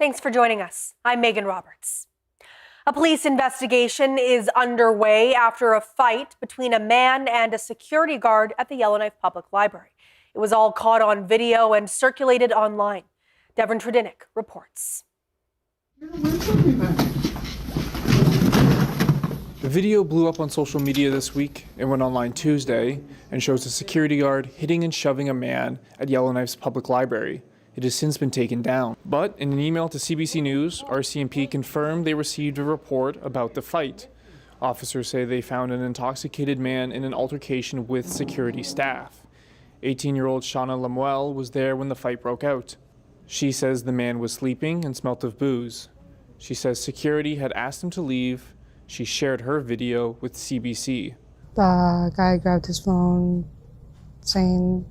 Thanks for joining us. I'm Megan Roberts. A police investigation is underway after a fight between a man and a security guard at the Yellowknife Public Library. It was all caught on video and circulated online. Devin Tredinik reports. The video blew up on social media this week. It went online Tuesday and shows a security guard hitting and shoving a man at Yellowknife's public library. It has since been taken down. But in an email to CBC News, RCMP confirmed they received a report about the fight. Officers say they found an intoxicated man in an altercation with security staff. 18-year-old Shauna Lemuel was there when the fight broke out. She says the man was sleeping and smelt of booze. She says security had asked him to leave. She shared her video with CBC. The guy grabbed his phone saying,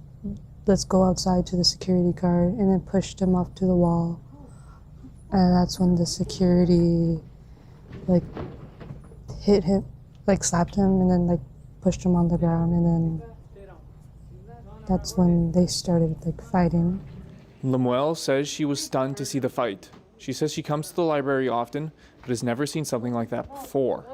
"Let's go outside," to the security guard, and then pushed him off to the wall. And that's when the security hit him, slapped him, and then pushed him on the ground, and then that's when they started fighting. Lemuel says she was stunned to see the fight. She says she comes to the library often, but has never seen something like that before.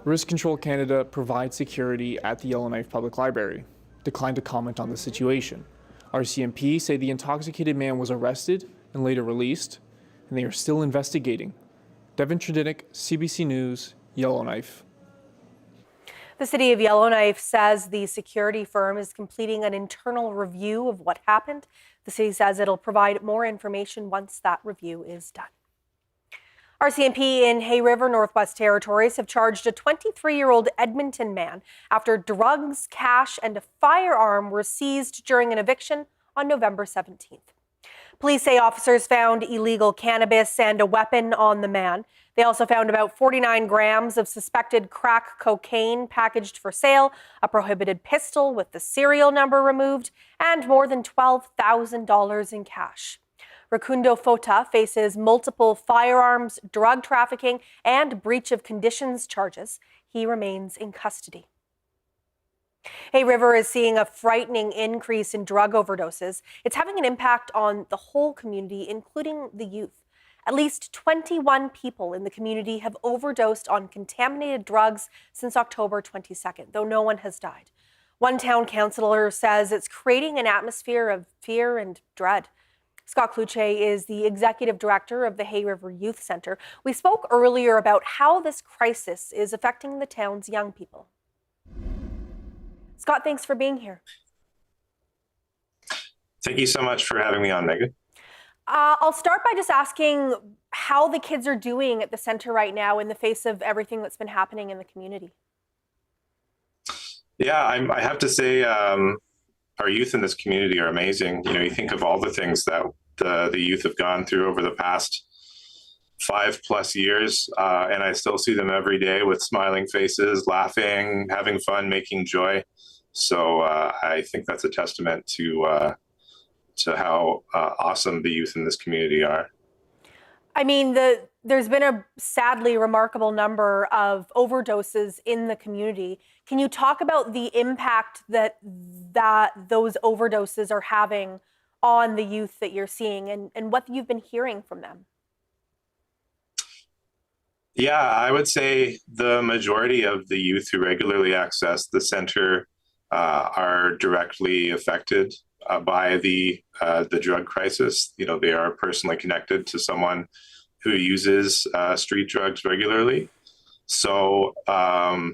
Risk Control Canada provides security at the Yellowknife Public Library, declined to comment on the situation. RCMP say the intoxicated man was arrested and later released, and they are still investigating. Devin Tredinik, CBC News, Yellowknife. The city of Yellowknife says the security firm is completing an internal review of what happened. The city says it'll provide more information once that review is done. RCMP in Hay River, Northwest Territories have charged a 23-year-old Edmonton man after drugs, cash, and a firearm were seized during an eviction on November 17th. Police say officers found illegal cannabis and a weapon on the man. They also found about 49 grams of suspected crack cocaine packaged for sale, a prohibited pistol with the serial number removed, and more than $12,000 in cash. Rakundo Fota faces multiple firearms, drug trafficking, and breach of conditions charges. He remains in custody. Hay River is seeing a frightening increase in drug overdoses. It's having an impact on the whole community, including the youth. At least 21 people in the community have overdosed on contaminated drugs since October 22nd, though no one has died. One town councillor says it's creating an atmosphere of fear and dread. Scott Kluche is the executive director of the Hay River Youth Centre. We spoke earlier about how this crisis is affecting the town's young people. Scott, thanks for being here. Thank you so much for having me on, Megan. I'll start by just asking how the kids are doing at the centre right now in the face of everything that's been happening in the community. Yeah, I have to say our youth in this community are amazing. You know, you think of all the things that the youth have gone through over the past 5+ years, and I still see them every day with smiling faces, laughing, having fun, making joy. So I think that's a testament to how awesome the youth in this community are. I mean, there's been a sadly remarkable number of overdoses in the community. Can you talk about the impact that those overdoses are having on the youth that you're seeing and what you've been hearing from them? Yeah, I would say the majority of the youth who regularly access the center are directly affected by the drug crisis. You know, they are personally connected to someone who uses street drugs regularly. So,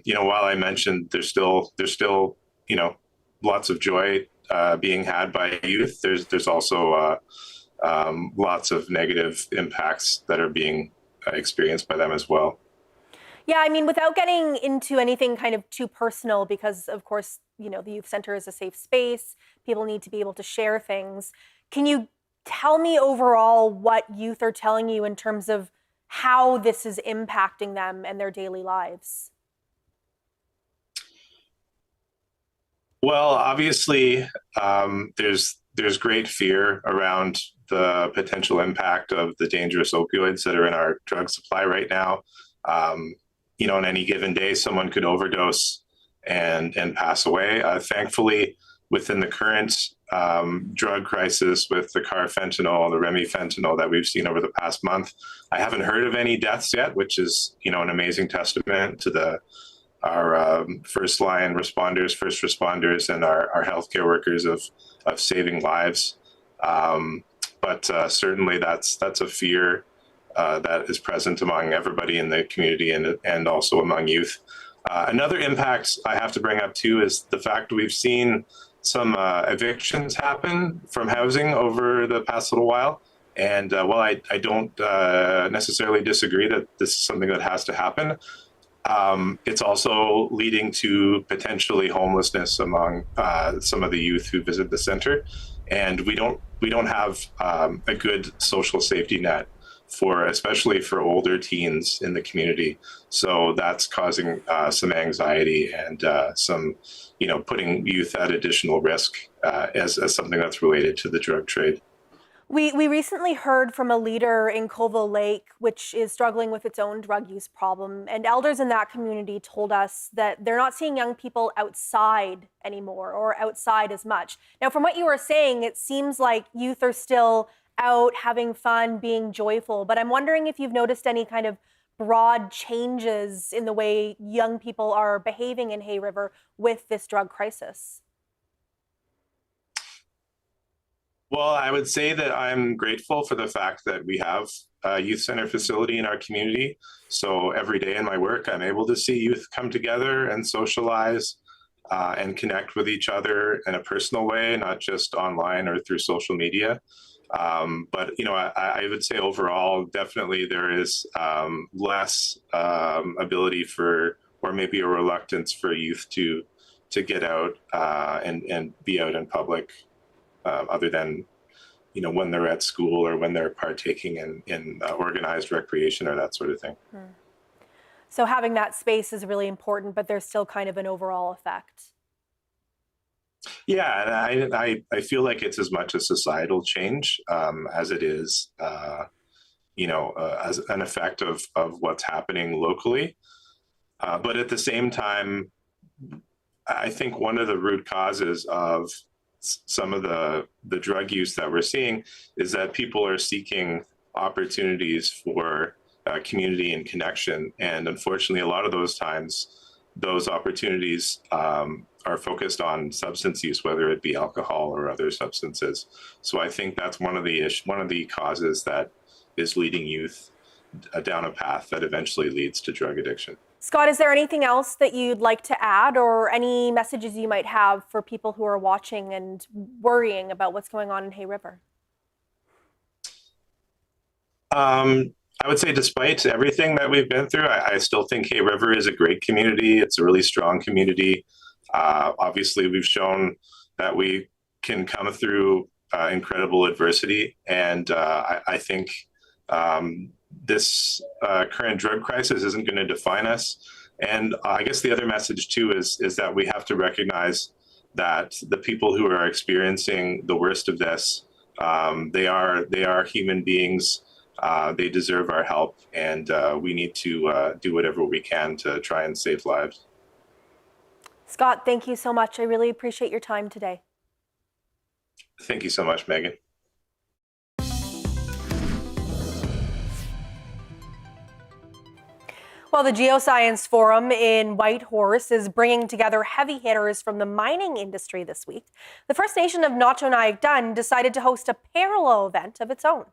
you know, while I mentioned there's still, you know, lots of joy being had by youth, there's also lots of negative impacts that are being experienced by them as well. Yeah, I mean, without getting into anything kind of too personal, because of course, you know, the youth center is a safe space. People need to be able to share things. Can you tell me overall what youth are telling you in terms of how this is impacting them and their daily lives? Well, obviously, there's great fear around the potential impact of the dangerous opioids that are in our drug supply right now. You know, on any given day, someone could overdose and pass away. Thankfully, within the current drug crisis with the carfentanil, the remifentanil that we've seen over the past month. I haven't heard of any deaths yet, which is, an amazing testament to our first responders, and our healthcare workers of saving lives. But certainly that's a fear that is present among everybody in the community and also among youth. Another impact I have to bring up too is the fact we've seen some evictions happen from housing over the past little while. And while I don't necessarily disagree that this is something that has to happen, it's also leading to potentially homelessness among some of the youth who visit the center. And we don't have a good social safety net especially for older teens in the community. So that's causing some anxiety and some, putting youth at additional risk as something that's related to the drug trade. We recently heard from a leader in Colville Lake, which is struggling with its own drug use problem. And elders in that community told us that they're not seeing young people outside anymore or outside as much. Now, from what you were saying, it seems like youth are still out having fun, being joyful. But I'm wondering if you've noticed any kind of broad changes in the way young people are behaving in Hay River with this drug crisis. Well, I would say that I'm grateful for the fact that we have a youth center facility in our community. So every day in my work, I'm able to see youth come together and socialize and connect with each other in a personal way, not just online or through social media. But, I would say overall, definitely there is less ability or maybe a reluctance for youth to get out and be out in public. Other than, when they're at school or when they're partaking in organized recreation or that sort of thing. So having that space is really important, but there's still kind of an overall effect. Yeah, and I feel like it's as much a societal change as it is, as an effect of what's happening locally. But at the same time, I think one of the root causes of some of the drug use that we're seeing is that people are seeking opportunities for community and connection. And unfortunately, a lot of those times, those opportunities are focused on substance use, whether it be alcohol or other substances. So I think that's one of the causes that is leading youth down a path that eventually leads to drug addiction. Scott, is there anything else that you'd like to add or any messages you might have for people who are watching and worrying about what's going on in Hay River? I would say despite everything that we've been through, I still think Hay River is a great community. It's a really strong community. Obviously, we've shown that we can come through incredible adversity. And I think this current drug crisis isn't going to define us. And I guess the other message too is that we have to recognize that the people who are experiencing the worst of this, they are human beings. They deserve our help, and we need to do whatever we can to try and save lives. Scott, thank you so much. I really appreciate your time today. Thank you so much, Megan. Well, the Geoscience Forum in Whitehorse is bringing together heavy hitters from the mining industry this week. The First Nation of Iqaluit decided to host a parallel event of its own.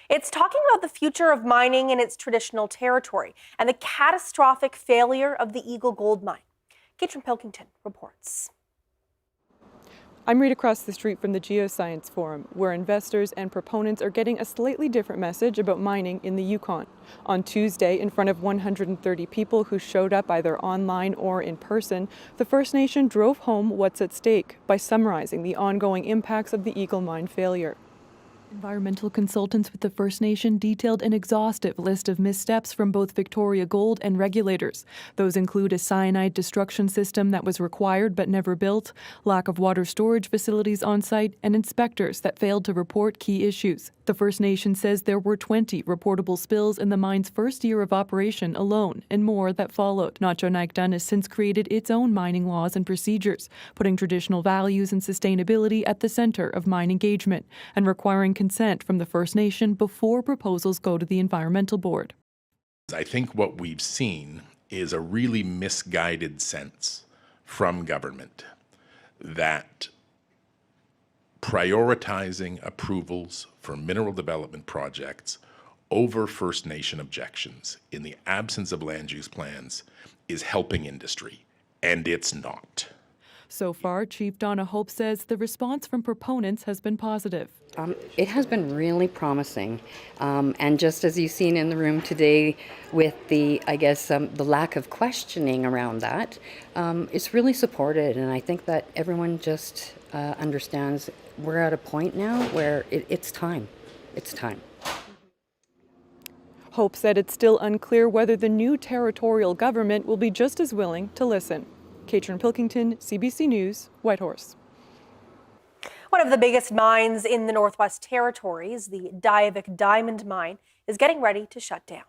It's talking about the future of mining in its traditional territory and the catastrophic failure of the Eagle Gold Mine. Katrin Pilkington reports. I'm right across the street from the Geoscience Forum, where investors and proponents are getting a slightly different message about mining in the Yukon. On Tuesday, in front of 130 people who showed up either online or in person, the First Nation drove home what's at stake by summarizing the ongoing impacts of the Eagle Mine failure. Environmental consultants with the First Nation detailed an exhaustive list of missteps from both Victoria Gold and regulators. Those include a cyanide destruction system that was required but never built, lack of water storage facilities on site, and inspectors that failed to report key issues. The First Nation says there were 20 reportable spills in the mine's first year of operation alone, and more that followed. Nacho Naikdan has since created its own mining laws and procedures, putting traditional values and sustainability at the center of mine engagement, and requiring consent from the First Nation before proposals go to the Environmental Board. I think what we've seen is a really misguided sense from government that prioritizing approvals for mineral development projects over First Nation objections in the absence of land use plans is helping industry, and it's not. So far, Chief Donna Hope says the response from proponents has been positive. It has been really promising. And just as you've seen in the room today with the lack of questioning around that, it's really supported. And I think that everyone just understands we're at a point now where it's time. It's time. Hope said it's still unclear whether the new territorial government will be just as willing to listen. Katrin Pilkington, CBC News, Whitehorse. One of the biggest mines in the Northwest Territories, the Diavik Diamond Mine, is getting ready to shut down.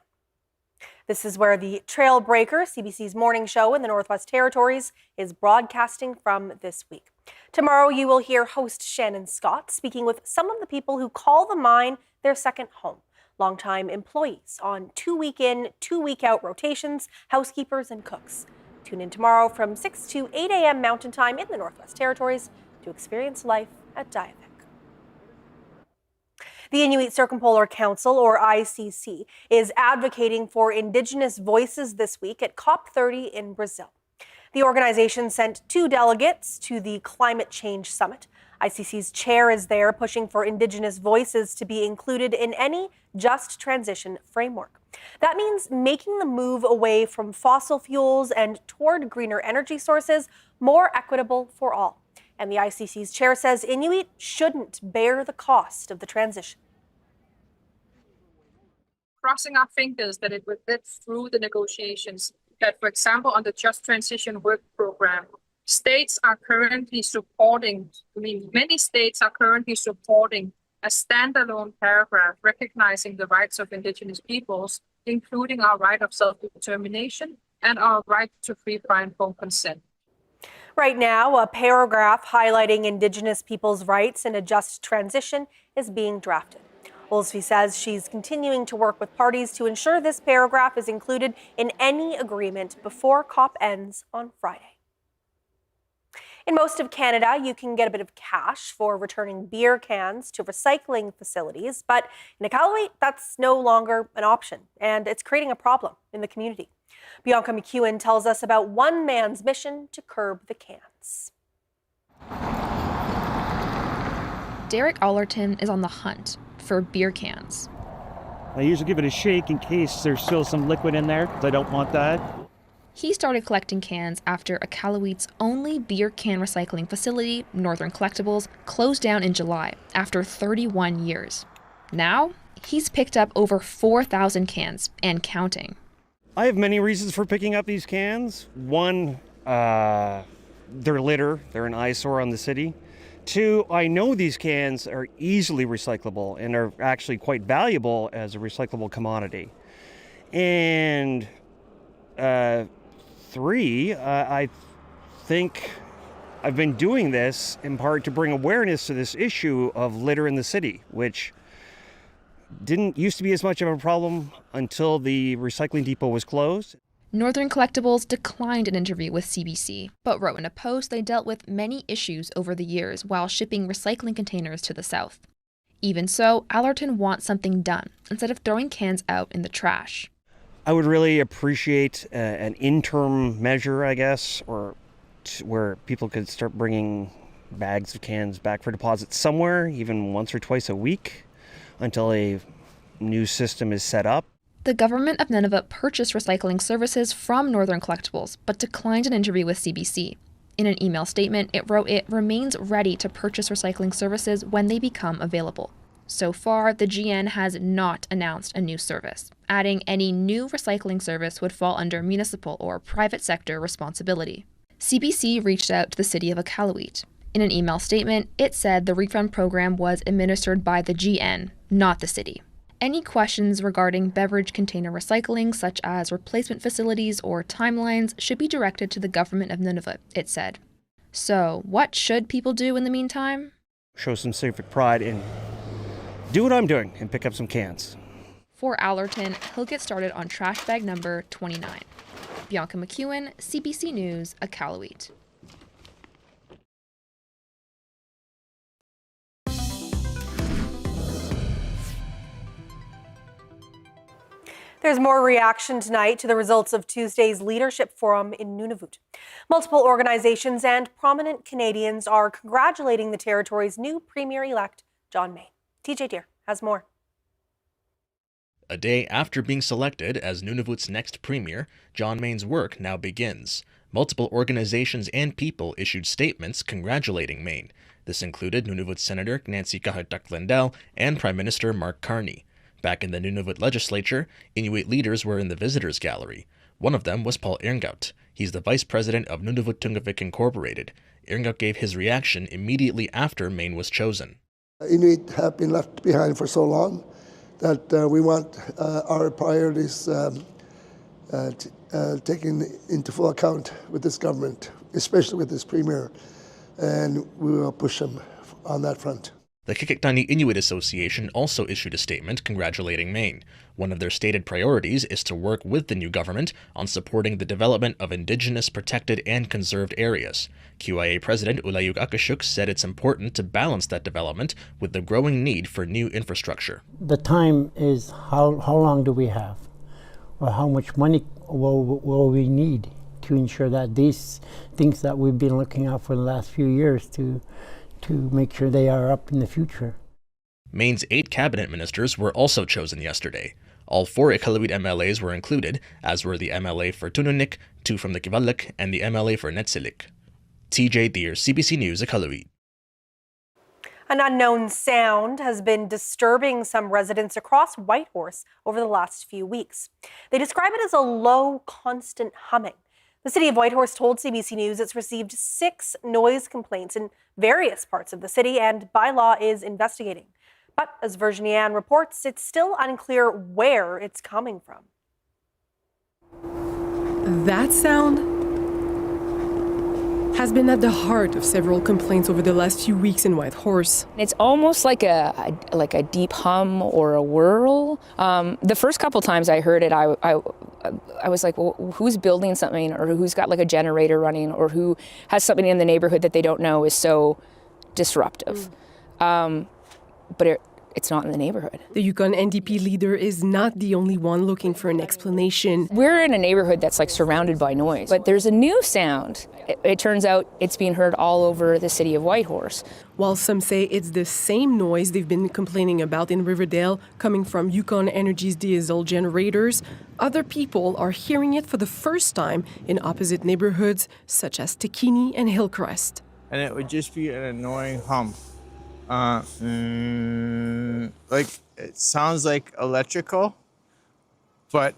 This is where the Trailbreaker, CBC's morning show in the Northwest Territories, is broadcasting from this week. Tomorrow you will hear host Shannon Scott speaking with some of the people who call the mine their second home. Longtime employees on 2-week in, 2-week out rotations, housekeepers and cooks. Tune in tomorrow from 6 to 8 a.m. Mountain Time in the Northwest Territories to experience life at Diavik. The Inuit Circumpolar Council, or ICC, is advocating for Indigenous voices this week at COP30 in Brazil. The organization sent 2 delegates to the Climate Change Summit. ICC's chair is there pushing for Indigenous voices to be included in any just transition framework. That means making the move away from fossil fuels and toward greener energy sources more equitable for all. And the ICC's chair says Inuit shouldn't bear the cost of the transition. Crossing our fingers that it would get through the negotiations, that, for example, on the Just Transition Work Program, many states are currently supporting a standalone paragraph recognizing the rights of Indigenous peoples, including our right of self-determination and our right to free, prior, and informed consent. Right now, a paragraph highlighting Indigenous peoples' rights in a just transition is being drafted. Woolsey says she's continuing to work with parties to ensure this paragraph is included in any agreement before COP ends on Friday. In most of Canada, you can get a bit of cash for returning beer cans to recycling facilities, but in Iqaluit, that's no longer an option, and it's creating a problem in the community. Bianca McEwen tells us about one man's mission to curb the cans. Derek Allerton is on the hunt for beer cans. I usually give it a shake in case there's still some liquid in there, because I don't want that. He started collecting cans after Iqaluit's only beer can recycling facility, Northern Collectibles, closed down in July after 31 years. Now, he's picked up over 4,000 cans and counting. I have many reasons for picking up these cans. One, they're litter. They're an eyesore on the city. 2, I know these cans are easily recyclable and are actually quite valuable as a recyclable commodity. And 3, I think I've been doing this in part to bring awareness to this issue of litter in the city, which didn't used to be as much of a problem until the recycling depot was closed. Northern Collectibles declined an interview with CBC, but wrote in a post they dealt with many issues over the years while shipping recycling containers to the south. Even so, Allerton wants something done instead of throwing cans out in the trash. I would really appreciate an interim measure, I guess, or where people could start bringing bags of cans back for deposit somewhere, even once or twice a week, until a new system is set up. The government of Nunavut purchased recycling services from Northern Collectibles, but declined an interview with CBC. In an email statement, it wrote it remains ready to purchase recycling services when they become available. So far, the GN has not announced a new service, adding any new recycling service would fall under municipal or private sector responsibility. CBC reached out to the city of Iqaluit. In an email statement, it said the refund program was administered by the GN, not the city. Any questions regarding beverage container recycling, such as replacement facilities or timelines, should be directed to the government of Nunavut, it said. So, what should people do in the meantime? Show some civic pride and do what I'm doing and pick up some cans. For Allerton, he'll get started on trash bag number 29. Bianca McEwen, CBC News, Iqaluit. There's more reaction tonight to the results of Tuesday's Leadership Forum in Nunavut. Multiple organizations and prominent Canadians are congratulating the territory's new Premier-elect, John Mayne. TJ Deere has more. A day after being selected as Nunavut's next premier, John Mayne's work now begins. Multiple organizations and people issued statements congratulating Mayne. This included Nunavut Senator Nancy Kahartak-Lindell and Prime Minister Mark Carney. Back in the Nunavut legislature, Inuit leaders were in the visitors gallery. One of them was Paul Irngaut. He's the vice president of Nunavut Tungavik Incorporated. Irngaut gave his reaction immediately after Mayne was chosen. Inuit have been left behind for so long that we want our priorities taken into full account with this government, especially with this premier, and we will push them on that front. The Qikiqtani Inuit Association also issued a statement congratulating Mayne. One of their stated priorities is to work with the new government on supporting the development of Indigenous protected and conserved areas. QIA President Ulayug Akashuk said it's important to balance that development with the growing need for new infrastructure. The time is how long do we have? Or how much money will we need to ensure that these things that we've been looking at for the last few years to make sure they are up in the future. Mayne's 8 cabinet ministers were also chosen yesterday. All 4 Iqaluit MLAs were included, as were the MLA for Tununik, 2 from the Kivalliq, and the MLA for Netsilik. TJ Deere, CBC News, Iqaluit. An unknown sound has been disturbing some residents across Whitehorse over the last few weeks. They describe it as a low, constant humming. The city of Whitehorse told CBC News it's received 6 noise complaints in various parts of the city and by law is investigating. But as Virginie Ann reports, it's still unclear where it's coming from. That sound has been at the heart of several complaints over the last few weeks in Whitehorse. It's almost like a deep hum or a whirl. The first couple times I heard it, I was like, well, who's building something, or who's got like a generator running, or who has something in the neighborhood that they don't know is so disruptive. But it's not in the neighborhood. The Yukon NDP leader is not the only one looking for an explanation. We're in a neighborhood that's like surrounded by noise, but there's a new sound. It turns out it's being heard all over the city of Whitehorse. While some say it's the same noise they've been complaining about in Riverdale coming from Yukon Energy's diesel generators, other people are hearing it for the first time in opposite neighborhoods such as Tekini and Hillcrest. And it would just be an annoying hum. Like, it sounds like electrical, but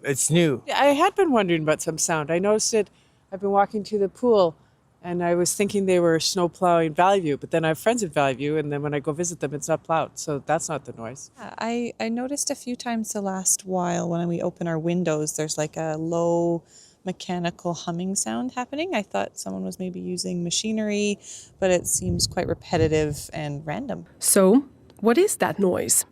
it's new. I had been wondering about some sound. I noticed it. I've been walking to the pool, and I was thinking they were snow plowing Valley View, but then I have friends at Valley View, and then when I go visit them, it's not plowed, so that's not the noise. I noticed a few times the last while when we open our windows, there's like a low mechanical humming sound happening. I thought someone was maybe using machinery, but it seems quite repetitive and random. So, what is that noise?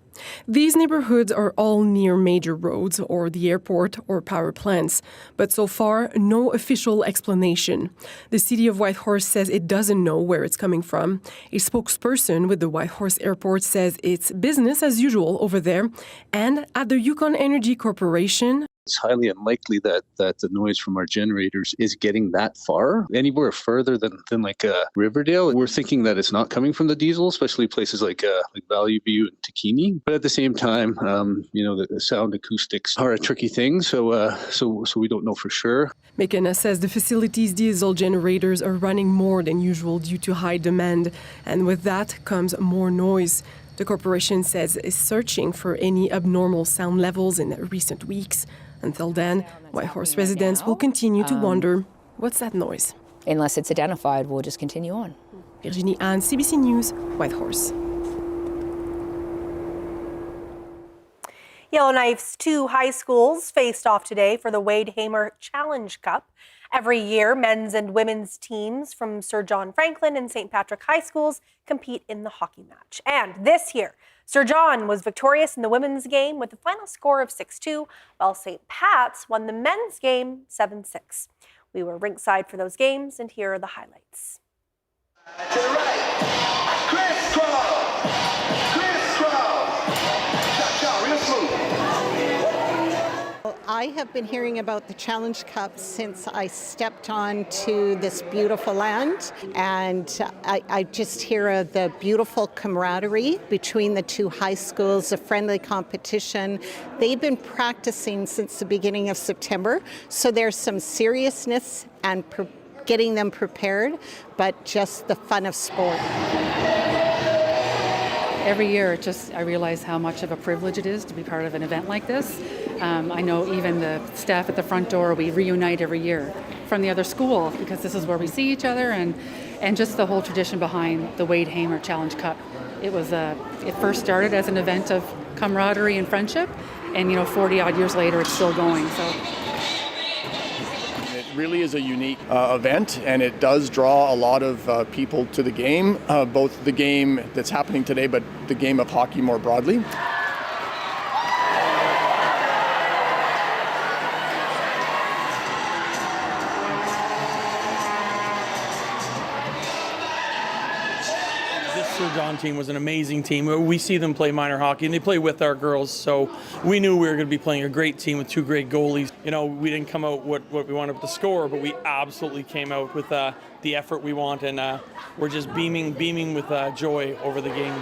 These neighborhoods are all near major roads or the airport or power plants, but so far, no official explanation. The city of Whitehorse says it doesn't know where it's coming from. A spokesperson with the Whitehorse Airport says it's business as usual over there. And at the Yukon Energy Corporation, it's highly unlikely that the noise from our generators is getting that far, anywhere further than like Riverdale. We're thinking that it's not coming from the diesel, especially places like Valley View and Tekini. But at the same time, the sound acoustics are a tricky thing, so we don't know for sure. McKenna says the facility's diesel generators are running more than usual due to high demand, and with that comes more noise. The corporation says it's searching for any abnormal sound levels in recent weeks. Until then, Whitehorse residents will continue to wonder, what's that noise? Unless it's identified, we'll just continue on. Virginie Anne, CBC News, Whitehorse. Yellowknife's 2 high schools faced off today for the Wade Hamer Challenge Cup. Every year, men's and women's teams from Sir John Franklin and St. Patrick High Schools compete in the hockey match. And this year, Sir John was victorious in the women's game with a final score of 6-2, while St. Pat's won the men's game 7-6. We were ringside for those games, and here are the highlights. To the right, crisscross, cha-cha, real smooth. I have been hearing about the Challenge Cup since I stepped onto this beautiful land, and I just hear the beautiful camaraderie between the 2 high schools, a friendly competition. They've been practicing since the beginning of September, so there's some seriousness and getting them prepared, but just the fun of sport. Every year, I realize how much of a privilege it is to be part of an event like this. I know even the staff at the front door, we reunite every year from the other school because this is where we see each other, and just the whole tradition behind the Wade Hamer Challenge Cup. It first started as an event of camaraderie and friendship, and 40 odd years later, it's still going. So. It really is a unique event, and it does draw a lot of people to the game, both the game that's happening today, but the game of hockey more broadly. Sir John team was an amazing team. We see them play minor hockey, and they play with our girls, so we knew we were going to be playing a great team with 2 great goalies. We didn't come out what we wanted with the score, but we absolutely came out with the effort we want, and we're just beaming with joy over the game.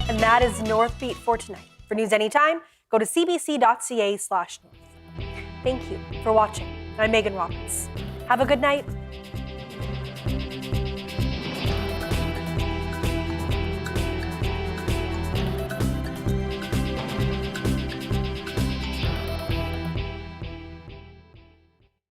And that is Northbeat for tonight. For news anytime, go to cbc.ca/north. Thank you for watching. I'm Megan Roberts. Have a good night.